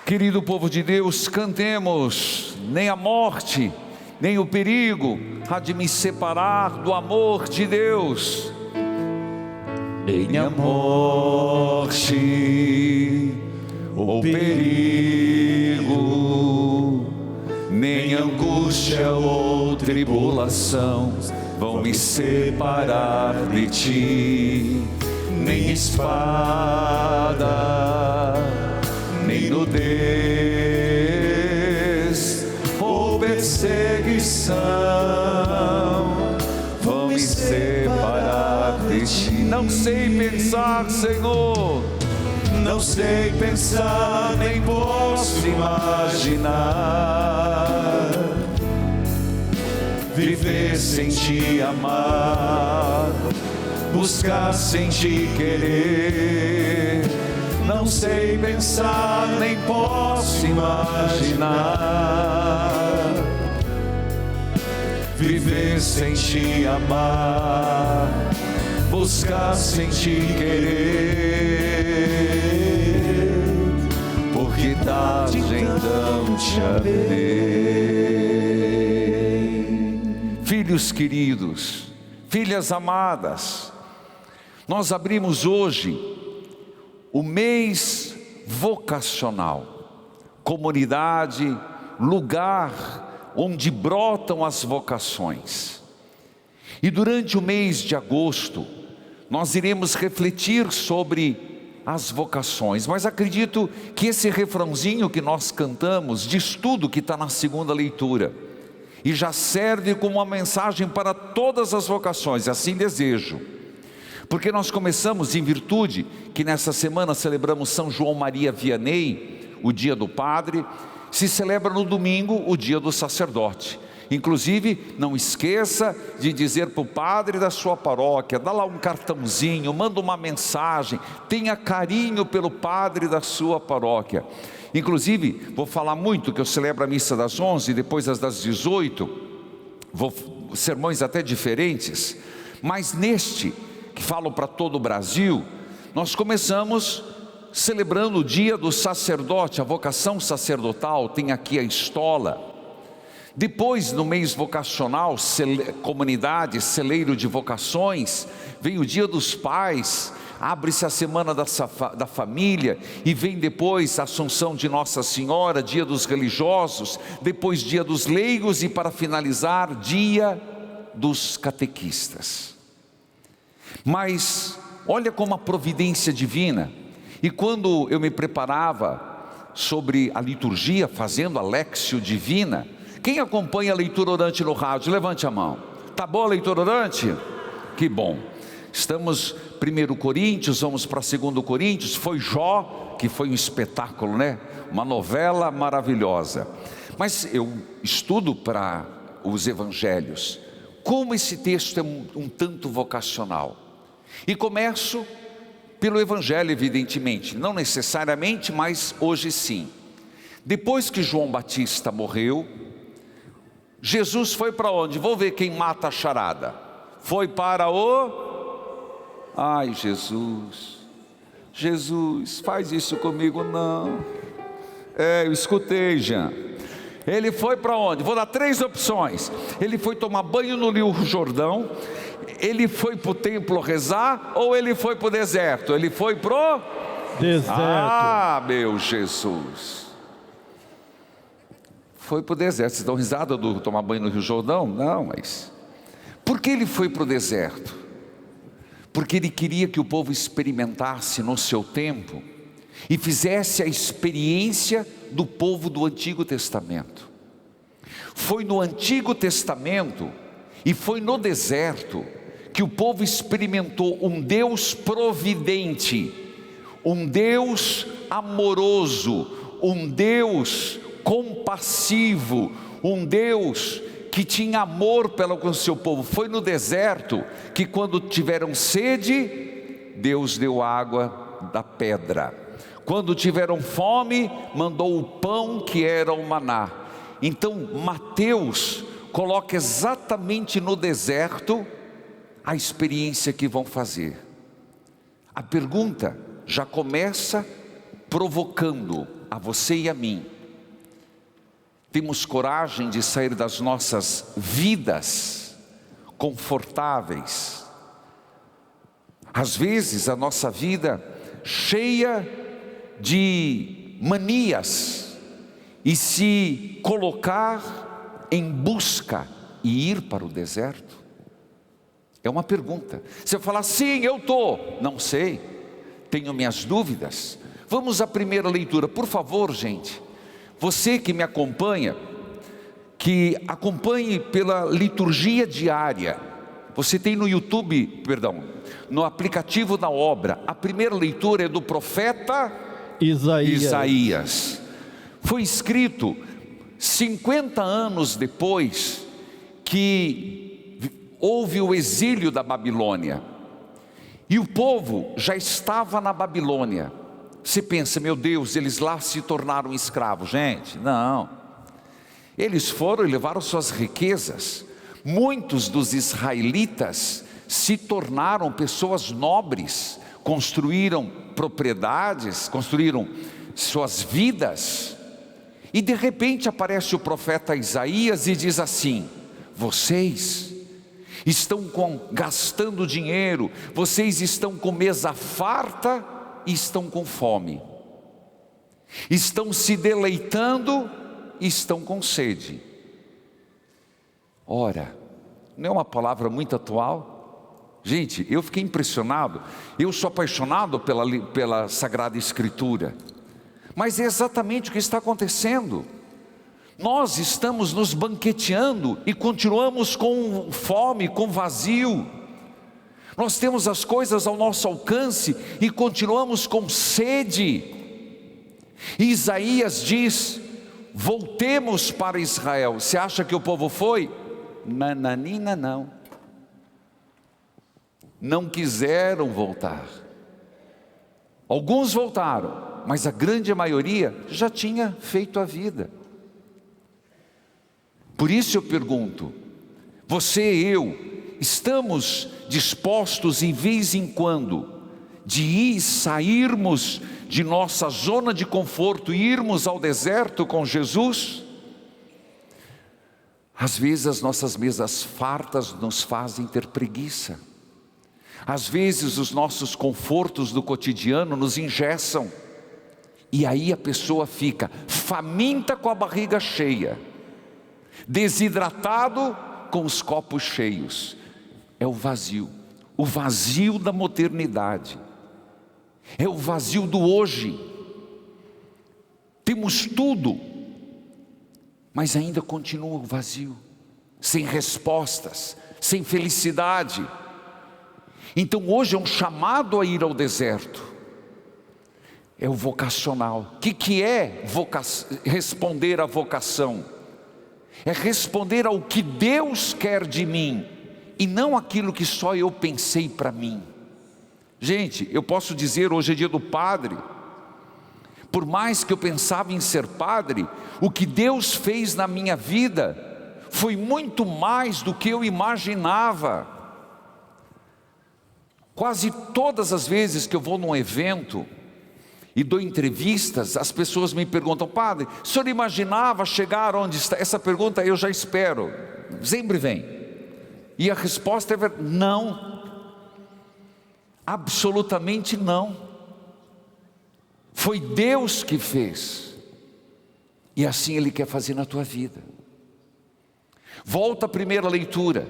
Querido povo de Deus, cantemos: nem a morte, nem o perigo há de me separar do amor de Deus. Nem a morte, o perigo, nem angústia ou tribulação vão me separar de ti. Nem espada, nem nudez ou perseguição vão me separar de ti. Não sei pensar, Senhor, não sei pensar, nem posso imaginar viver sem te amar, buscar sem te querer. Não sei pensar, nem posso imaginar viver sem te amar, buscar sem te querer, porque tarde então te amei. Filhos queridos, filhas amadas, nós abrimos hoje o mês vocacional, comunidade, lugar onde brotam as vocações. E durante o mês de agosto, nós iremos refletir sobre as vocações, mas acredito que esse refrãozinho que nós cantamos diz tudo que está na segunda leitura, e já serve como uma mensagem para todas as vocações, assim desejo. Porque nós começamos em virtude que nessa semana celebramos São João Maria Vianney, o dia do padre, se celebra no domingo o dia do sacerdote. Inclusive, não esqueça de dizer para o padre da sua paróquia, dá lá um cartãozinho, manda uma mensagem, tenha carinho pelo padre da sua paróquia. Inclusive, vou falar muito que eu celebro a missa das 11, depois das 18, sermões até diferentes, mas neste, que falo para todo o Brasil, nós começamos celebrando o dia do sacerdote, a vocação sacerdotal, tem aqui a estola. Depois, no mês vocacional, comunidade, celeiro de vocações, vem o dia dos pais, abre-se a semana da família, e vem depois a Assunção de Nossa Senhora, dia dos religiosos, depois dia dos leigos e para finalizar, dia dos catequistas. Mas olha como a providência divina, e quando eu me preparava sobre a liturgia, fazendo a Léxio Divina, quem acompanha a leitura orante no rádio, levante a mão. Tá boa a leitura orante? Que bom. Estamos 1 Coríntios, vamos para 2 Coríntios, foi Jó, que foi um espetáculo, né? Uma novela maravilhosa. Mas eu estudo para os evangelhos, como esse texto é um tanto vocacional. E começo pelo evangelho, evidentemente, não necessariamente, mas hoje sim. Depois que João Batista morreu, Jesus foi para onde? Vou ver quem mata a charada. Foi para ai, Jesus, faz isso comigo não. Eu escutei já. Ele foi para onde? Vou dar 3 opções. Ele foi tomar banho no Rio Jordão, ele foi para o templo rezar, ou ele foi para o deserto? Ele foi para o deserto. Ah, meu Jesus. Foi para o deserto. Vocês dão risada do tomar banho no Rio Jordão? Não, mas por que ele foi para o deserto? Porque ele queria que o povo experimentasse no seu tempo e fizesse a experiência do povo do Antigo Testamento. Foi no Antigo Testamento e foi no deserto que o povo experimentou um Deus providente, um Deus amoroso, um Deus compassivo, um Deus que tinha amor pelo seu povo. Foi no deserto que, quando tiveram sede, Deus deu água da pedra. Quando tiveram fome, mandou o pão que era o maná. Então Mateus coloca exatamente no deserto a experiência que vão fazer. A pergunta já começa provocando a você e a mim. Temos coragem de sair das nossas vidas confortáveis. Às vezes a nossa vida cheia de manias, e se colocar em busca e ir para o deserto? É uma pergunta. Se eu falar, sim, eu estou, não sei, tenho minhas dúvidas. Vamos à primeira leitura, por favor, gente. Você que me acompanha, que acompanhe pela liturgia diária. Você tem no YouTube, no aplicativo da obra, a primeira leitura é do profeta Isaías. Foi escrito 50 anos depois que houve o exílio da Babilônia, e o povo já estava na Babilônia. Você pensa, meu Deus, eles lá se tornaram escravos. Gente, não. Eles foram e levaram suas riquezas. Muitos dos israelitas se tornaram pessoas nobres, construíram propriedades, construíram suas vidas. E de repente aparece o profeta Isaías e diz assim: vocês estão gastando dinheiro, vocês estão com mesa farta e estão com fome, estão se deleitando e estão com sede. Ora, não é uma palavra muito atual? Gente, eu fiquei impressionado. Eu sou apaixonado pela Sagrada Escritura, mas é exatamente o que está acontecendo. Nós estamos nos banqueteando e continuamos com fome, com vazio. Nós temos as coisas ao nosso alcance e continuamos com sede. E Isaías diz: voltemos para Israel. Você acha que o povo foi? Nananina, não. Não quiseram voltar. Alguns voltaram, mas a grande maioria já tinha feito a vida. Por isso eu pergunto, você e eu, estamos dispostos em vez em quando de sairmos de nossa zona de conforto e irmos ao deserto com Jesus? Às vezes as nossas mesas fartas nos fazem ter preguiça. Às vezes os nossos confortos do cotidiano nos engessam. E aí a pessoa fica faminta com a barriga cheia, desidratado com os copos cheios. É o vazio da modernidade, é o vazio do hoje. Temos tudo, mas ainda continua o vazio, sem respostas, sem felicidade. Então hoje é um chamado a ir ao deserto. É o vocacional. O que é responder à vocação? É responder ao que Deus quer de mim, e não aquilo que só eu pensei para mim. Gente, eu posso dizer, hoje é dia do padre. Por mais que eu pensava em ser padre, o que Deus fez na minha vida foi muito mais do que eu imaginava. Quase todas as vezes que eu vou num evento e dou entrevistas, as pessoas me perguntam: padre, o senhor imaginava chegar onde está? Essa pergunta eu já espero, sempre vem. E a resposta é não, absolutamente não. Foi Deus que fez, e assim Ele quer fazer na tua vida. Volta à primeira leitura.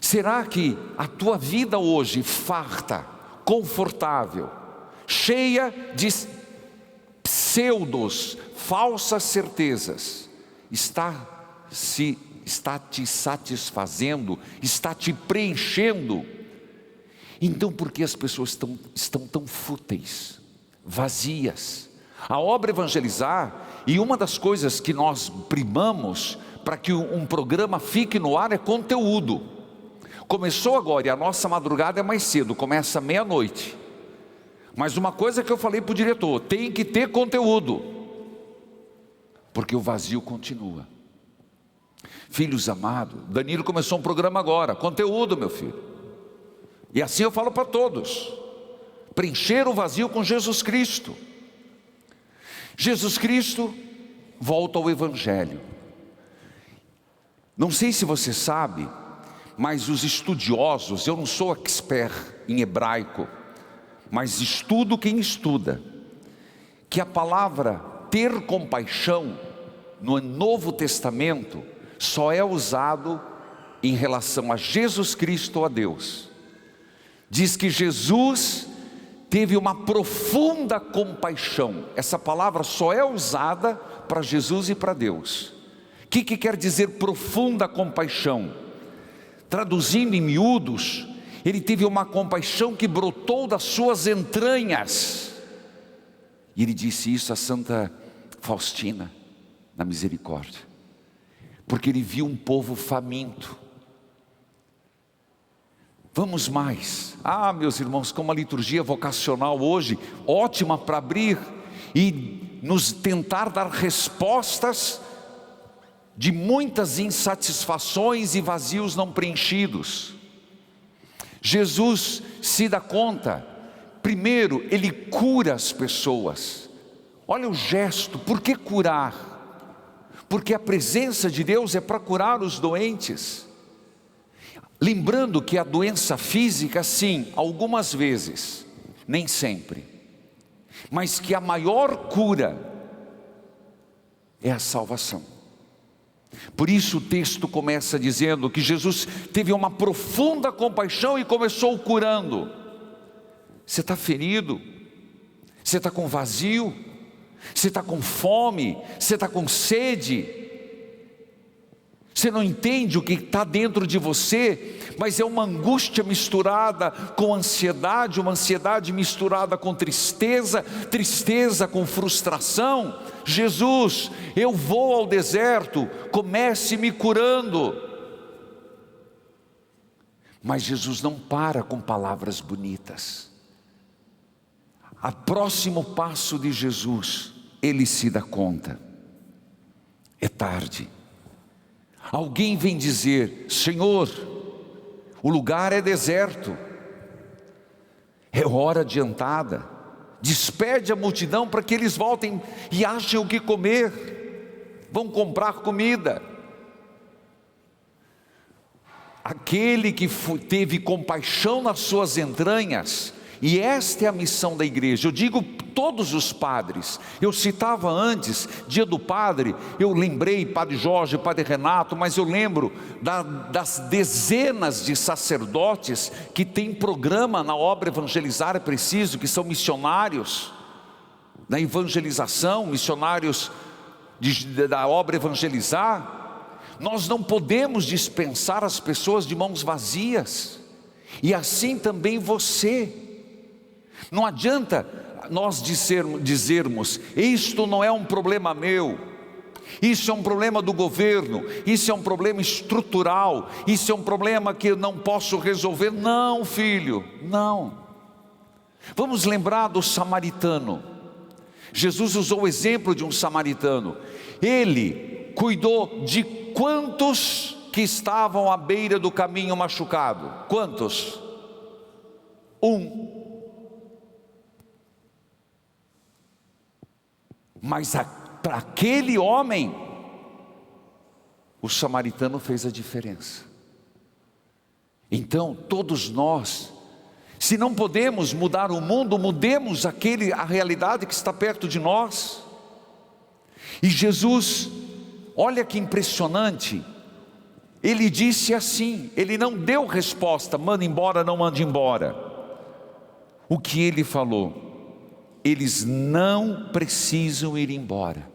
Será que a tua vida hoje, farta, confortável, cheia de pseudos, falsas certezas, está te satisfazendo, está te preenchendo? Então por que as pessoas estão tão fúteis, vazias? A obra Evangelizar, e uma das coisas que nós primamos para que um programa fique no ar é conteúdo. Começou agora e a nossa madrugada é mais cedo, começa meia-noite. Mas uma coisa que eu falei para o diretor: tem que ter conteúdo, porque o vazio continua. Filhos amados, Danilo começou um programa agora, conteúdo, meu filho. E assim eu falo para todos. preencher o vazio com Jesus Cristo. Jesus Cristo volta ao Evangelho. Não sei se você sabe, mas os estudiosos, eu não sou expert em hebraico, mas estudo quem estuda, que a palavra ter compaixão no Novo Testamento só é usado em relação a Jesus Cristo, a Deus. Diz que Jesus teve uma profunda compaixão. Essa palavra só é usada para Jesus e para Deus. O que quer dizer profunda compaixão? Traduzindo em miúdos, ele teve uma compaixão que brotou das suas entranhas. E ele disse isso a Santa Faustina, na Misericórdia, porque ele viu um povo faminto. Vamos mais. Meus irmãos, como a liturgia vocacional hoje, ótima para abrir e nos tentar dar respostas de muitas insatisfações e vazios não preenchidos. Jesus se dá conta, primeiro, ele cura as pessoas. Olha o gesto. Por que curar? Porque a presença de Deus é para curar os doentes. Lembrando que a doença física, sim, algumas vezes, nem sempre, mas que a maior cura é a salvação. Por isso o texto começa dizendo que Jesus teve uma profunda compaixão e começou curando. Você está ferido? Você está com vazio? Você está com fome? Você está com sede? Você não entende o que está dentro de você, mas é uma angústia misturada com ansiedade, uma ansiedade misturada com tristeza, tristeza com frustração. Jesus, eu vou ao deserto, comece me curando. Mas Jesus não para com palavras bonitas. A próximo passo de Jesus, ele se dá conta, é tarde. Alguém vem dizer: Senhor, o lugar é deserto, é hora adiantada, despede a multidão para que eles voltem e achem o que comer, vão comprar comida. Aquele que teve compaixão nas suas entranhas, e esta é a missão da igreja. Eu digo todos os padres, eu citava antes, dia do padre, eu lembrei Padre Jorge, Padre Renato, mas eu lembro das dezenas de sacerdotes que têm programa na obra Evangelizar é Preciso, que são missionários na evangelização, missionários da obra Evangelizar. Nós não podemos dispensar as pessoas de mãos vazias, e assim também você. Não adianta nós dizermos: isto não é um problema meu, isso é um problema do governo, isso é um problema estrutural, isso é um problema que eu não posso resolver. Não, filho, não. Vamos lembrar do samaritano. Jesus usou o exemplo de um samaritano. Ele cuidou de quantos que estavam à beira do caminho machucado? Quantos? Um. Mas para aquele homem, o samaritano fez a diferença. Então todos nós, se não podemos mudar o mundo, mudemos a realidade que está perto de nós. E Jesus, olha que impressionante, ele disse assim, ele não deu resposta: manda embora, não manda embora. O que ele falou? Eles não precisam ir embora.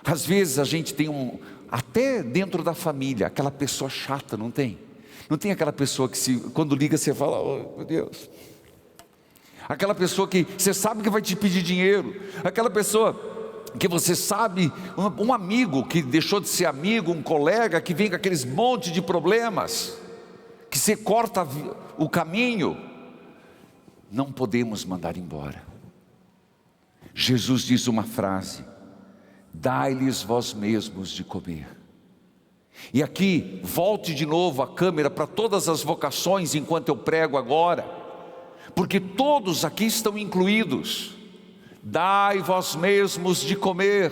Às vezes a gente tem até dentro da família, aquela pessoa chata, não tem? Não tem aquela pessoa que quando liga você fala: oh meu Deus. Aquela pessoa que você sabe que vai te pedir dinheiro. Aquela pessoa que você sabe, um amigo que deixou de ser amigo, um colega que vem com aqueles monte de problemas, que você corta o caminho. Não podemos mandar embora. Jesus diz uma frase: dai-lhes vós mesmos de comer. E aqui, volte de novo a câmera para todas as vocações enquanto eu prego agora, porque todos aqui estão incluídos. Dai vós mesmos de comer.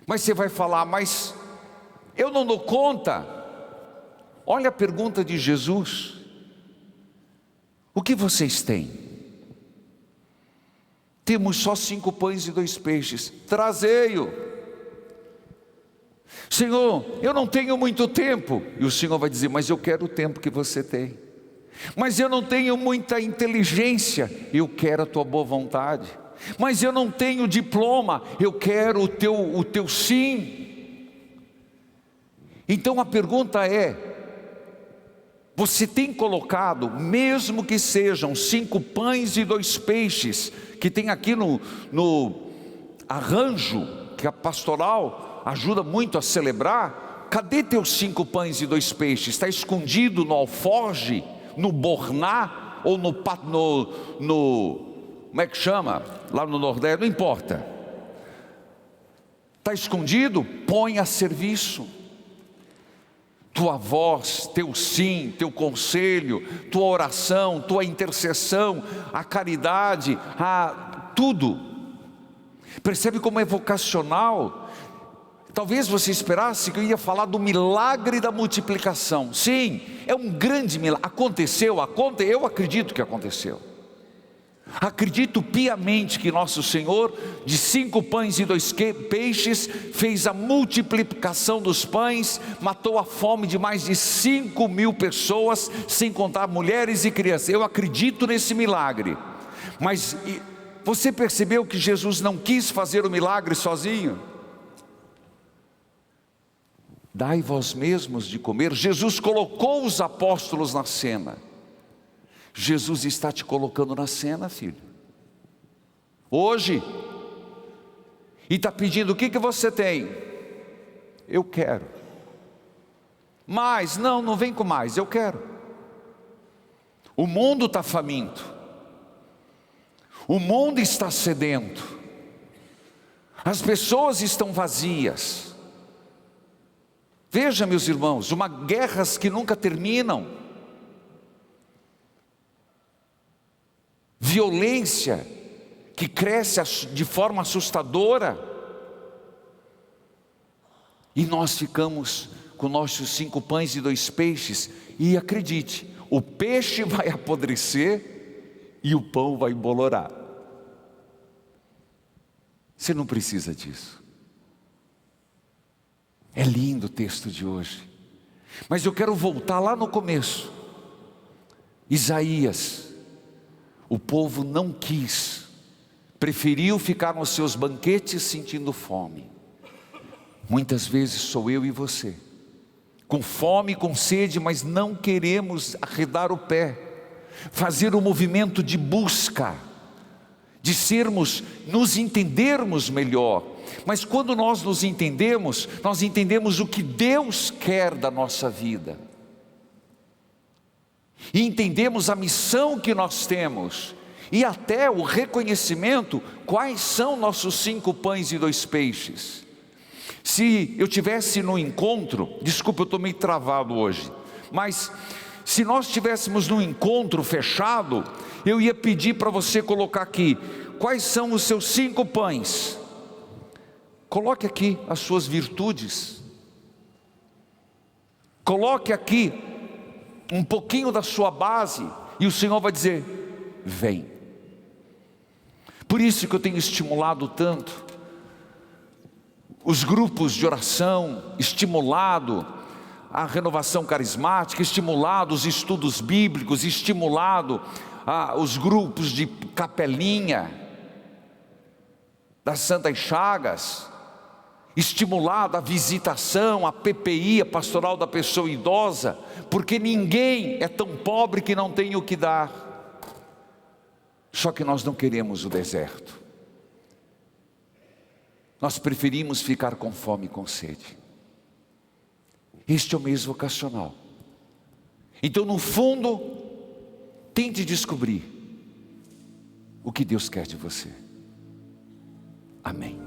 Mas você vai falar, mas eu não dou conta. Olha a pergunta de Jesus: o que vocês têm? Temos só 5 pães e 2 peixes. Trazei-o. Senhor, eu não tenho muito tempo. E o Senhor vai dizer, mas eu quero o tempo que você tem. Mas eu não tenho muita inteligência. Eu quero a tua boa vontade. Mas eu não tenho diploma. Eu quero o teu sim. Então a pergunta é: você tem colocado, mesmo que sejam 5 pães e 2 peixes, que tem aqui no arranjo, que a pastoral ajuda muito a celebrar, cadê teus 5 pães e 2 peixes? Está escondido no alforge, no borná, ou no como é que chama? Lá no Nordeste, não importa. Está escondido? Põe a serviço. Tua voz, teu sim, teu conselho, tua oração, tua intercessão, a caridade, tudo. Percebe como é vocacional? Talvez você esperasse que eu ia falar do milagre da multiplicação. Sim, é um grande milagre. Aconteceu, eu acredito que aconteceu. Acredito piamente que nosso Senhor, de 5 pães e 2 peixes, fez a multiplicação dos pães, matou a fome de mais de 5.000 pessoas, sem contar mulheres e crianças. Eu acredito nesse milagre. Mas você percebeu que Jesus não quis fazer o milagre sozinho? Dai vós mesmos de comer. Jesus colocou os apóstolos na cena. Jesus está te colocando na cena, filho, hoje, e está pedindo: o que você tem? Eu quero. Mais? Não vem com mais, eu quero. O mundo está faminto, o mundo está sedento, as pessoas estão vazias. Veja, meus irmãos, guerras que nunca terminam, violência que cresce de forma assustadora, e nós ficamos com nossos 5 pães e 2 peixes, e acredite, o peixe vai apodrecer e o pão vai embolorar. Você não precisa disso. É lindo o texto de hoje, mas eu quero voltar lá no começo. Isaías. O povo não quis, preferiu ficar nos seus banquetes sentindo fome. Muitas vezes sou eu e você, com fome, com sede, mas não queremos arredar o pé, fazer um movimento de busca, de nos entendermos melhor. Mas quando nós nos entendemos, nós entendemos o que Deus quer da nossa vida, e entendemos a missão que nós temos, e até o reconhecimento, quais são nossos 5 pães e 2 peixes. Se eu tivesse no encontro, desculpa, eu estou meio travado hoje, mas se nós estivéssemos num encontro fechado, eu ia pedir para você colocar aqui, quais são os seus 5 pães, coloque aqui as suas virtudes, coloque aqui um pouquinho da sua base, e o Senhor vai dizer: vem. Por isso que eu tenho estimulado tanto os grupos de oração, estimulado a renovação carismática, estimulado os estudos bíblicos, estimulado os grupos de capelinha das Santas Chagas, estimulado a visitação, a PPI, a pastoral da pessoa idosa, porque ninguém é tão pobre que não tem o que dar. Só que nós não queremos o deserto, nós preferimos ficar com fome e com sede. Este é o mês vocacional. Então, no fundo, tente descobrir o que Deus quer de você. Amém.